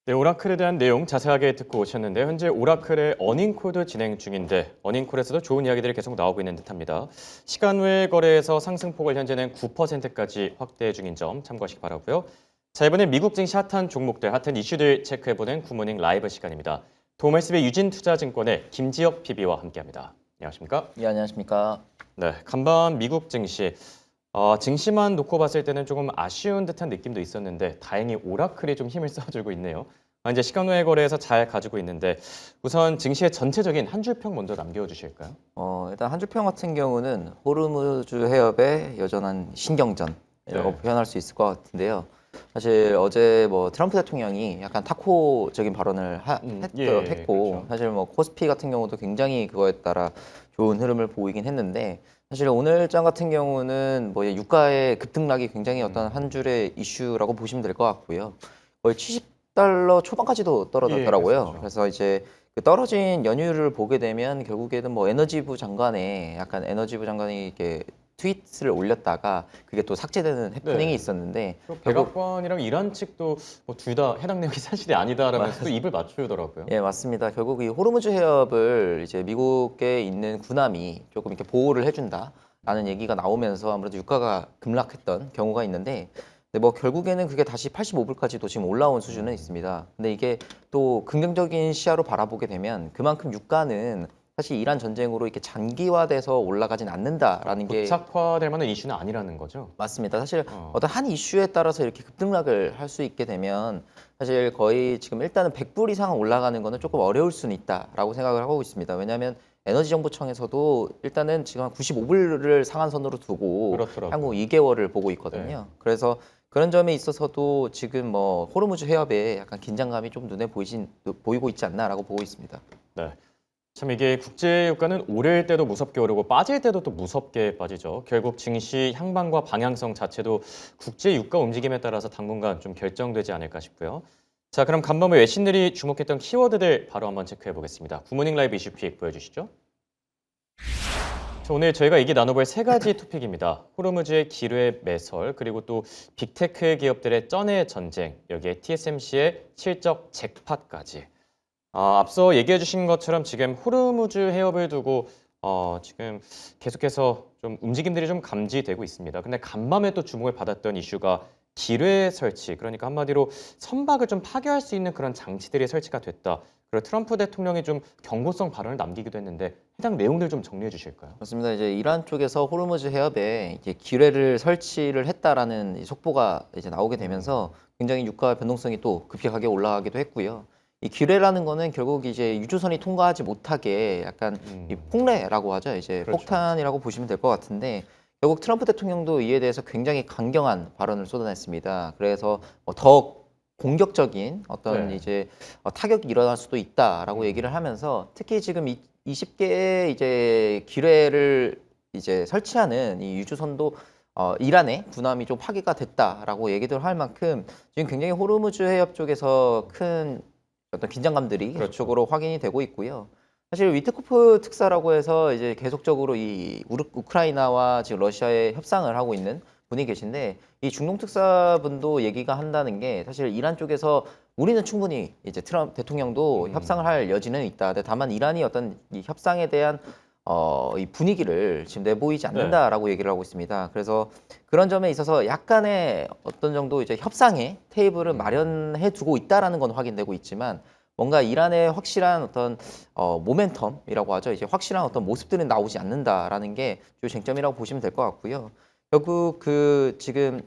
네, 오라클에 대한 내용 자세하게 듣고 오셨는데 현재 오라클의 어닝콜도 진행 중인데 어닝콜에서도 좋은 이야기들이 계속 나오고 있는 듯합니다. 시간 외 거래에서 상승폭을 현재는 9%까지 확대 중인 점 참고하시기 바라고요. 자, 이번에 미국 증시 핫한 종목들, 핫한 이슈들 체크해보는 굿모닝 라이브 시간입니다. 도매스의 유진투자증권의 김지혁 PB와 함께합니다. 안녕하십니까? 예, 안녕하십니까. 네, 간밤 미국 증시. 증시만 놓고 봤을 때는 조금 아쉬운 듯한 느낌도 있었는데 다행히 오라클이 좀 힘을 써주고 있네요. 이제 시간 외 거래에서 잘 가지고 있는데 우선 증시의 전체적인 한 줄평 먼저 남겨주실까요? 일단 한 주평 같은 경우는 호르무즈 해협의 여전한 신경전이라고 네. 표현할 수 있을 것 같은데요. 사실 어제 뭐 트럼프 대통령이 약간 타코적인 발언을 했고 그렇죠. 사실 뭐 코스피 같은 경우도 굉장히 그거에 따라 좋은 흐름을 보이긴 했는데 사실 오늘장 같은 경우는 뭐 유가의 급등락이 굉장히 어떤 한 줄의 이슈라고 보시면 될 것 같고요. 거의 70달러 초반까지도 떨어졌더라고요. 그랬었죠. 그래서 이제 그 떨어진 연유를 보게 되면 결국에는 뭐 에너지부 장관의 약간 에너지부 장관이 이렇게 트윗을 올렸다가 그게 또 삭제되는 해프닝이 네. 있었는데 또 결국 백악관이랑 이란 측도 뭐 둘 다 해당 내용이 사실이 아니다라면서 또 입을 맞추더라고요. 예, 맞습니다. 결국 이 호르무즈 해협을 이제 미국에 있는 군함이 조금 이렇게 보호를 해준다라는 얘기가 나오면서 아무래도 유가가 급락했던 경우가 있는데, 근데 뭐 결국에는 그게 다시 85불까지도 지금 올라온 수준은 있습니다. 근데 이게 또 긍정적인 시야로 바라보게 되면 그만큼 유가는 사실 이란 전쟁으로 이렇게 장기화돼서 올라가진 않는다라는 게 고착화될 만한 이슈는 아니라는 거죠? 맞습니다. 사실 어. 어떤 한 이슈에 따라서 이렇게 급등락을 할 수 있게 되면 사실 거의 지금 일단은 100불 이상 올라가는 거는 조금 어려울 수는 있다라고 생각을 하고 있습니다. 왜냐하면 에너지정보청에서도 일단은 지금 한 95불을 상한선으로 두고 향후 그렇더라고요. 2개월을 보고 있거든요. 네. 그래서 그런 점에 있어서도 지금 뭐 호르무즈 해협에 약간 긴장감이 좀 눈에 보이고 있지 않나라고 보고 있습니다. 네. 참 이게 국제 유가는 오를 때도 무섭게 오르고 빠질 때도 또 무섭게 빠지죠. 결국 증시 향방과 방향성 자체도 국제 유가 움직임에 따라서 당분간 좀 결정되지 않을까 싶고요. 자, 그럼 간밤에 외신들이 주목했던 키워드들 바로 한번 체크해 보겠습니다. 굿모닝 라이브 이슈픽 보여주시죠. 자, 오늘 저희가 얘기 나눠볼 세 가지 토픽입니다. 호르무즈의 기뢰 매설, 그리고 또 빅테크 기업들의 쩐의 전쟁, 여기에 TSMC의 실적 잭팟까지. 앞서 얘기해 주신 것처럼 지금 호르무즈 해협을 두고 지금 계속해서 좀 움직임들이 좀 감지되고 있습니다. 근데 간밤에 또 주목을 받았던 이슈가 기뢰 설치, 그러니까 한마디로 선박을 좀 파괴할 수 있는 그런 장치들이 설치가 됐다. 그리고 트럼프 대통령이 좀 경고성 발언을 남기기도 했는데 해당 내용들 좀 정리해 주실까요? 맞습니다. 이제 이란 쪽에서 호르무즈 해협에 이제 기뢰를 설치를 했다라는 이 속보가 이제 나오게 되면서 굉장히 유가 변동성이 또 급격하게 올라가기도 했고요. 이 기뢰라는 거는 결국 이제 유조선이 통과하지 못하게 약간 이 폭뢰라고 하죠. 이제 그렇죠. 폭탄이라고 보시면 될 것 같은데 결국 트럼프 대통령도 이에 대해서 굉장히 강경한 발언을 쏟아냈습니다. 그래서 더 공격적인 어떤 네. 이제 타격이 일어날 수도 있다라고 얘기를 하면서 특히 지금 20개의 이제 기뢰를 이제 설치하는 이 유주선도 이란의 군함이 좀 파괴가 됐다라고 얘기를 할 만큼 지금 굉장히 호르무즈 해협 쪽에서 큰 어떤 긴장감들이 그렇죠. 계속적으로 확인이 되고 있고요. 사실 위트코프 특사라고 해서 이제 계속적으로 이 우크라이나와 지금 러시아의 협상을 하고 있는 분이 계신데 이 중동 특사분도 얘기가 한다는 게 사실 이란 쪽에서 우리는 충분히 이제 트럼프 대통령도 협상을 할 여지는 있다. 근데 다만 이란이 어떤 이 협상에 대한 이 분위기를 지금 내보이지 않는다라고 얘기를 하고 있습니다. 그래서 그런 점에 있어서 약간의 어떤 정도 이제 협상의 테이블을 마련해 두고 있다라는 건 확인되고 있지만 뭔가 이란의 확실한 어떤 모멘텀이라고 하죠. 이제 확실한 어떤 모습들은 나오지 않는다라는 게 주요 쟁점이라고 보시면 될 것 같고요. 결국 그 지금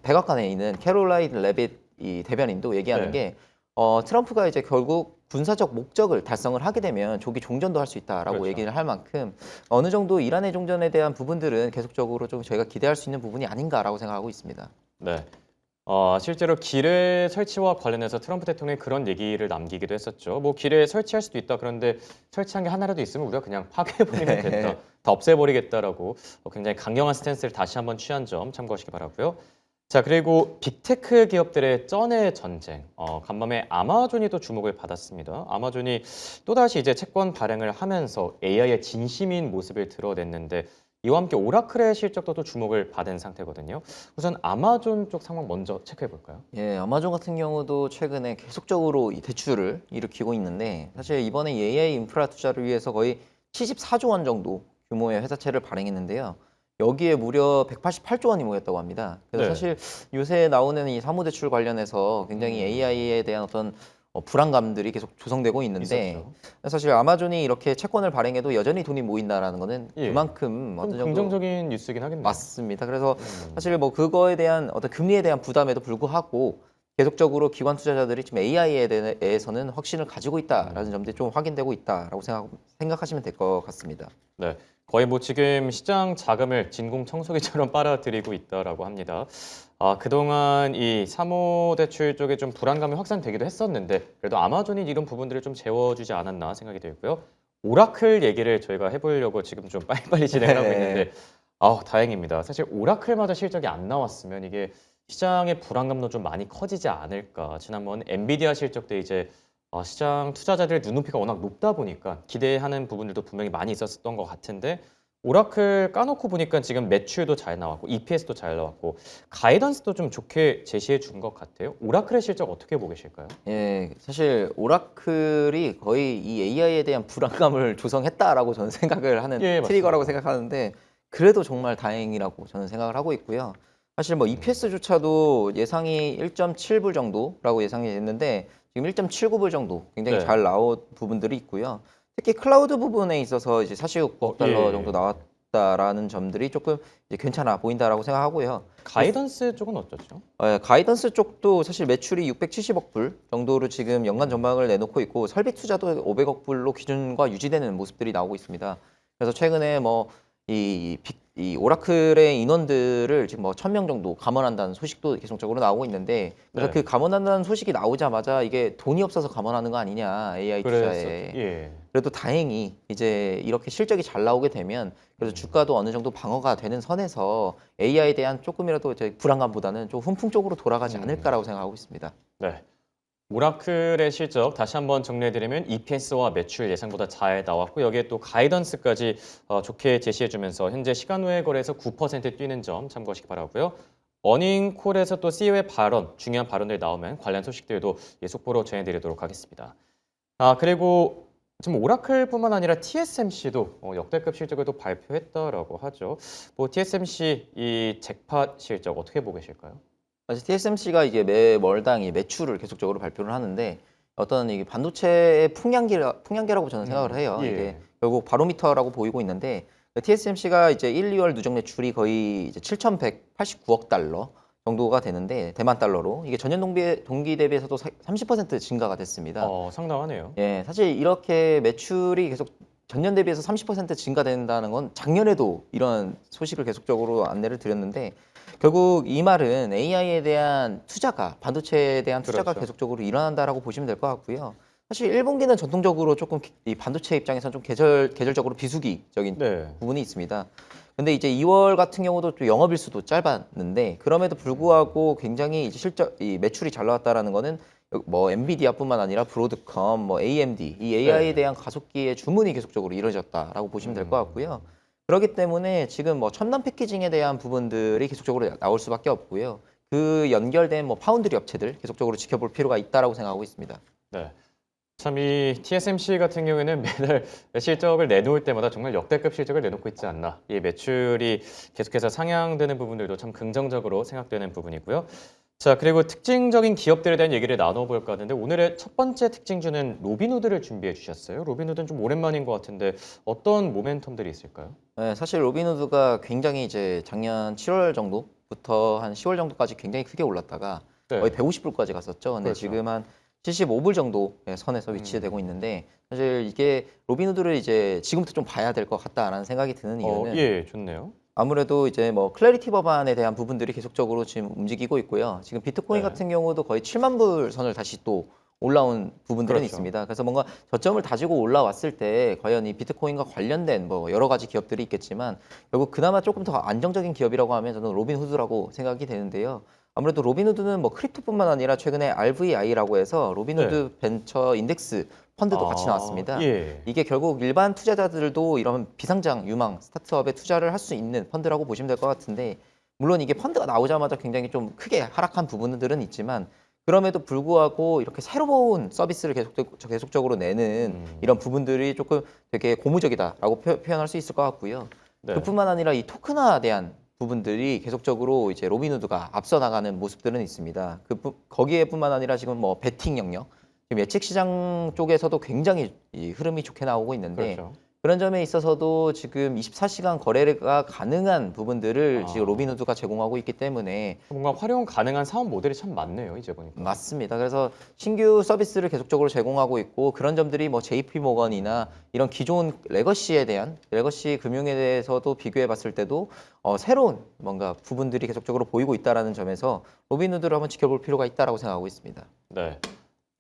백악관에 있는 캐롤라인 레빗 이 대변인도 얘기하는 네. 게 트럼프가 이제 결국 군사적 목적을 달성을 하게 되면 조기 종전도 할 수 있다라고 그렇죠. 얘기를 할 만큼 어느 정도 이란의 종전에 대한 부분들은 계속적으로 좀 저희가 기대할 수 있는 부분이 아닌가라고 생각하고 있습니다. 네. 실제로 기뢰 설치와 관련해서 트럼프 대통령이 그런 얘기를 남기기도 했었죠. 뭐 기뢰 설치할 수도 있다. 그런데 설치한 게 하나라도 있으면 우리가 그냥 파괴해버리면 된다. 다 없애버리겠다라고 굉장히 강경한 스탠스를 다시 한번 취한 점 참고하시기 바라고요. 자, 그리고 빅테크 기업들의 쩐의 전쟁. 간밤에 아마존이 또 주목을 받았습니다. 아마존이 또다시 이제 채권 발행을 하면서 AI의 진심인 모습을 드러냈는데 이와 함께 오라클의 실적도 또 주목을 받은 상태거든요. 우선 아마존 쪽 상황 먼저 체크해 볼까요? 예, 아마존 같은 경우도 최근에 계속적으로 이 대출을 일으키고 있는데 사실 이번에 이 AI 인프라 투자를 위해서 거의 74조 원 정도 규모의 회사채를 발행했는데요. 여기에 무려 188조 원이 모였다고 합니다. 그래서 네. 사실 요새 나오는 이 사무대출 관련해서 굉장히 AI에 대한 어떤 불안감들이 계속 조성되고 있는데 있었죠. 사실 아마존이 이렇게 채권을 발행해도 여전히 돈이 모인다라는 거는 예. 그만큼 좀 어떤 정도 긍정적인 뉴스긴 하겠네요. 맞습니다. 그래서 음. 사실 뭐 그거에 대한 어떤 금리에 대한 부담에도 불구하고 계속적으로 기관 투자자들이 지금 AI에 대해서는 확신을 가지고 있다라는 점들이 좀 확인되고 있다라고 생각하시면 될 것 같습니다. 네. 거의 뭐 지금 시장 자금을 진공청소기처럼 빨아들이고 있다라고 합니다. 그동안 이 사모대출 쪽에 좀 불안감이 확산되기도 했었는데 그래도 아마존이 이런 부분들을 좀 재워주지 않았나 생각이 들고요. 오라클 얘기를 저희가 해보려고 지금 좀 빨리빨리 진행을 하고 네. 있는데 다행입니다. 사실 오라클마다 실적이 안 나왔으면 이게 시장의 불안감도 좀 많이 커지지 않을까. 지난번 엔비디아 실적 때 이제 시장 투자자들의 눈높이가 워낙 높다 보니까 기대하는 부분들도 분명히 많이 있었던 것 같은데 오라클 까놓고 보니까 지금 매출도 잘 나왔고 EPS도 잘 나왔고 가이던스도 좀 좋게 제시해 준 것 같아요. 오라클의 실적 어떻게 보고 계실까요? 예, 사실 오라클이 거의 이 AI에 대한 불안감을 조성했다라고 저는 생각을 하는 예, 트리거라고 맞습니다. 생각하는데 그래도 정말 다행이라고 저는 생각을 하고 있고요. 사실 뭐 EPS조차도 예상이 1.7불 정도라고 예상이 됐는데 지금 1.79불 정도 굉장히 네. 잘 나온 부분들이 있고요. 특히 클라우드 부분에 있어서 이제 46억 달러 정도 예. 나왔다라는 점들이 조금 이제 괜찮아 보인다라고 생각하고요. 가이던스 쪽은 어떻죠? 가이던스 쪽도 사실 매출이 670억 불 정도로 지금 연간 전망을 내놓고 있고 설비 투자도 500억 불로 기준과 유지되는 모습들이 나오고 있습니다. 그래서 최근에 뭐 이 오라클의 인원들을 지금 뭐 1,000명 정도 감원한다는 소식도 계속적으로 나오고 있는데 그래서 네. 그 감원한다는 소식이 나오자마자 이게 돈이 없어서 감원하는 거 아니냐 AI 그랬었죠. 투자에. 예. 그래도 다행히 이제 이렇게 실적이 잘 나오게 되면 그래서 주가도 어느 정도 방어가 되는 선에서 AI에 대한 조금이라도 이제 불안감보다는 좀 훈풍 쪽으로 돌아가지 않을까라고 생각하고 있습니다. 네. 오라클의 실적 다시 한번 정리해드리면 EPS와 매출 예상보다 잘 나왔고 여기에 또 가이던스까지 좋게 제시해주면서 현재 시간 외 거래에서 9% 뛰는 점 참고하시기 바라고요. 어닝콜에서 또 CEO의 발언, 중요한 발언들 나오면 관련 소식들도 속보로 전해드리도록 하겠습니다. 그리고 지금 오라클뿐만 아니라 TSMC도 역대급 실적을 또 발표했다라고 하죠. 뭐 TSMC 이 잭팟 실적 어떻게 보고 계실까요? 사실 TSMC가 이게 매 월당 이 매출을 계속적으로 발표를 하는데 어떤 이게 반도체의 풍량계라고 저는 생각을 해요. 이게 예. 결국 바로미터라고 보이고 있는데 TSMC가 이제 1, 2월 누적 매출이 거의 이제 7,189억 달러 정도가 되는데 대만 달러로 이게 전년 동기 대비해서도 30% 증가가 됐습니다. 상당하네요. 예, 사실 이렇게 매출이 계속 전년 대비해서 30% 증가된다는 건 작년에도 이런 소식을 계속적으로 안내를 드렸는데 결국 이 말은 AI에 대한 투자가 반도체에 대한 투자가 그렇죠. 계속적으로 일어난다라고 보시면 될 것 같고요. 사실 1분기는 전통적으로 조금 이 반도체 입장에서는 좀 계절적으로 비수기적인 네. 부분이 있습니다. 근데 이제 2월 같은 경우도 또 영업일수도 짧았는데 그럼에도 불구하고 굉장히 이제 이 매출이 잘 나왔다라는 거는 뭐 엔비디아뿐만 아니라 브로드컴, 뭐 AMD 이 AI에 네. 대한 가속기의 주문이 계속적으로 이루어졌다라고 보시면 될 것 음. 같고요. 그렇기 때문에 지금 뭐 첨단 패키징에 대한 부분들이 계속적으로 나올 수밖에 없고요. 그 연결된 뭐 파운드리 업체들 계속적으로 지켜볼 필요가 있다라고 생각하고 있습니다. 네. 참 이 TSMC 같은 경우에는 매달 실적을 내놓을 때마다 정말 역대급 실적을 내놓고 있지 않나. 이 매출이 계속해서 상향되는 부분들도 참 긍정적으로 생각되는 부분이고요. 자, 그리고 특징적인 기업들에 대한 얘기를 나눠볼까 하는데 오늘의 첫 번째 특징주는 로빈후드를 준비해 주셨어요. 로빈후드는 좀 오랜만인 것 같은데 어떤 모멘텀들이 있을까요? 네, 사실 로빈후드가 굉장히 이제 작년 7월 정도부터 한 10월 정도까지 굉장히 크게 올랐다가 거의 네. 150불까지 갔었죠. 근데 그렇죠. 지금 한 75불 정도 선에서 위치되고 있는데 사실 이게 로빈후드를 이제 지금부터 좀 봐야 될 것 같다라는 생각이 드는 이유는 예, 좋네요. 아무래도 이제 뭐 클래리티 법안에 대한 부분들이 계속적으로 지금 움직이고 있고요. 지금 비트코인 네. 같은 경우도 거의 7만 불 선을 다시 또 올라온 부분들은 그렇죠. 있습니다. 그래서 뭔가 저점을 다지고 올라왔을 때 과연 이 비트코인과 관련된 뭐 여러 가지 기업들이 있겠지만 결국 그나마 조금 더 안정적인 기업이라고 하면 저는 로빈후드라고 생각이 되는데요. 아무래도 로빈후드는 뭐 크립토뿐만 아니라 최근에 RVI라고 해서 로빈후드 네. 벤처 인덱스 펀드도 같이 나왔습니다. 예. 이게 결국 일반 투자자들도 이런 비상장 유망 스타트업에 투자를 할 수 있는 펀드라고 보시면 될 것 같은데 물론 이게 펀드가 나오자마자 굉장히 좀 크게 하락한 부분들은 있지만 그럼에도 불구하고 이렇게 새로운 서비스를 계속적으로 내는 이런 부분들이 조금 되게 고무적이다라고 표현할 수 있을 것 같고요. 네. 그뿐만 아니라 이 토큰화대한 부분들이 계속적으로 이제 로빈후드가 앞서 나가는 모습들은 있습니다. 거기에뿐만 아니라 지금 뭐 베팅 영역, 지금 예측 시장 쪽에서도 굉장히 이 흐름이 좋게 나오고 있는데 그렇죠. 그런 점에 있어서도 지금 24시간 거래가 가능한 부분들을 지금 아. 로빈후드가 제공하고 있기 때문에 뭔가 활용 가능한 사업 모델이 참 많네요, 이제 보니까. 맞습니다. 그래서 신규 서비스를 계속적으로 제공하고 있고 그런 점들이 뭐 JP 모건이나 이런 기존 레거시 금융에 대해서도 비교해 봤을 때도 새로운 뭔가 부분들이 계속적으로 보이고 있다라는 점에서 로빈후드를 한번 지켜볼 필요가 있다라고 생각하고 있습니다. 네.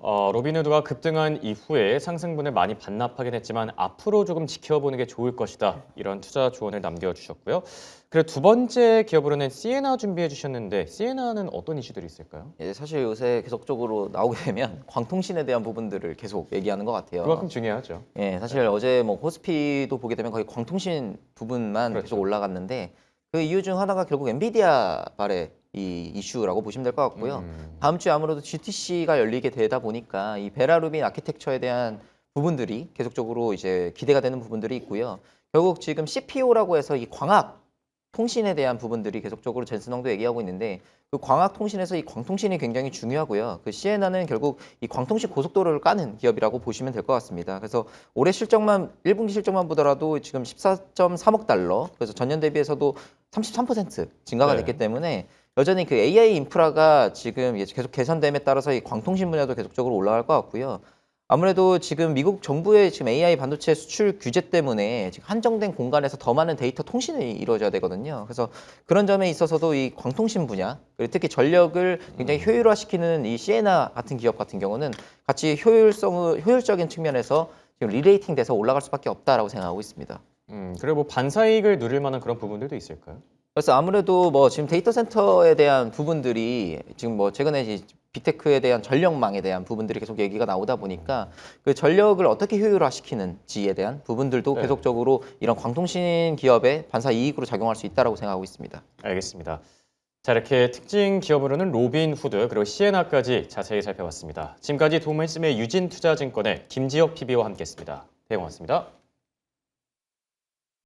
로빈후드가 급등한 이후에 상승분을 많이 반납하긴 했지만 앞으로 조금 지켜보는 게 좋을 것이다. 이런 투자 조언을 남겨주셨고요. 그리고 두 번째 기업으로는 시에나 준비해 주셨는데 시에나는 어떤 이슈들이 있을까요? 예, 사실 요새 계속적으로 나오게 되면 광통신에 대한 부분들을 계속 얘기하는 것 같아요. 그만큼 중요하죠. 예, 사실 어제 뭐 코스피도 보게 되면 거의 광통신 부분만 그렇죠. 계속 올라갔는데 그 이유 중 하나가 결국 엔비디아 발의 이 이슈라고 보시면 될 것 같고요. 다음 주에 아무래도 GTC가 열리게 되다 보니까 이 베라루빈 아키텍처에 대한 부분들이 계속적으로 이제 기대가 되는 부분들이 있고요. 결국 지금 CPO라고 해서 이 광학 통신에 대한 부분들이 계속적으로 젠슨 황도 얘기하고 있는데 그 광학 통신에서 이 광통신이 굉장히 중요하고요. 그 시에나는 결국 이 광통신 고속도로를 까는 기업이라고 보시면 될 것 같습니다. 그래서 올해 실적만 1분기 실적만 보더라도 지금 14.3억 달러. 그래서 전년 대비해서도 33% 증가가 네. 됐기 때문에 여전히 그 AI 인프라가 지금 계속 개선됨에 따라서 이 광통신 분야도 계속적으로 올라갈 것 같고요. 아무래도 지금 미국 정부의 지금 AI 반도체 수출 규제 때문에 지금 한정된 공간에서 더 많은 데이터 통신이 이루어져야 되거든요. 그래서 그런 점에 있어서도 이 광통신 분야, 그리고 특히 전력을 굉장히 효율화시키는 이 시에나 같은 기업 같은 경우는 같이 효율적인 측면에서 지금 리레이팅 돼서 올라갈 수밖에 없다라고 생각하고 있습니다. 그리고 뭐 반사이익을 누릴 만한 그런 부분들도 있을까요? 그래서 아무래도 뭐 지금 데이터 센터에 대한 부분들이 지금 뭐 최근에 이제 빅테크에 대한 전력망에 대한 부분들이 계속 얘기가 나오다 보니까 그 전력을 어떻게 효율화시키는지에 대한 부분들도 네. 계속적으로 이런 광통신 기업의 반사 이익으로 작용할 수 있다라고 생각하고 있습니다. 알겠습니다. 자, 이렇게 특징 기업으로는 로빈후드 그리고 시에나까지 자세히 살펴봤습니다. 지금까지 도움말씀의 유진투자증권의 김지혁 PB와 함께했습니다. 네, 고맙습니다.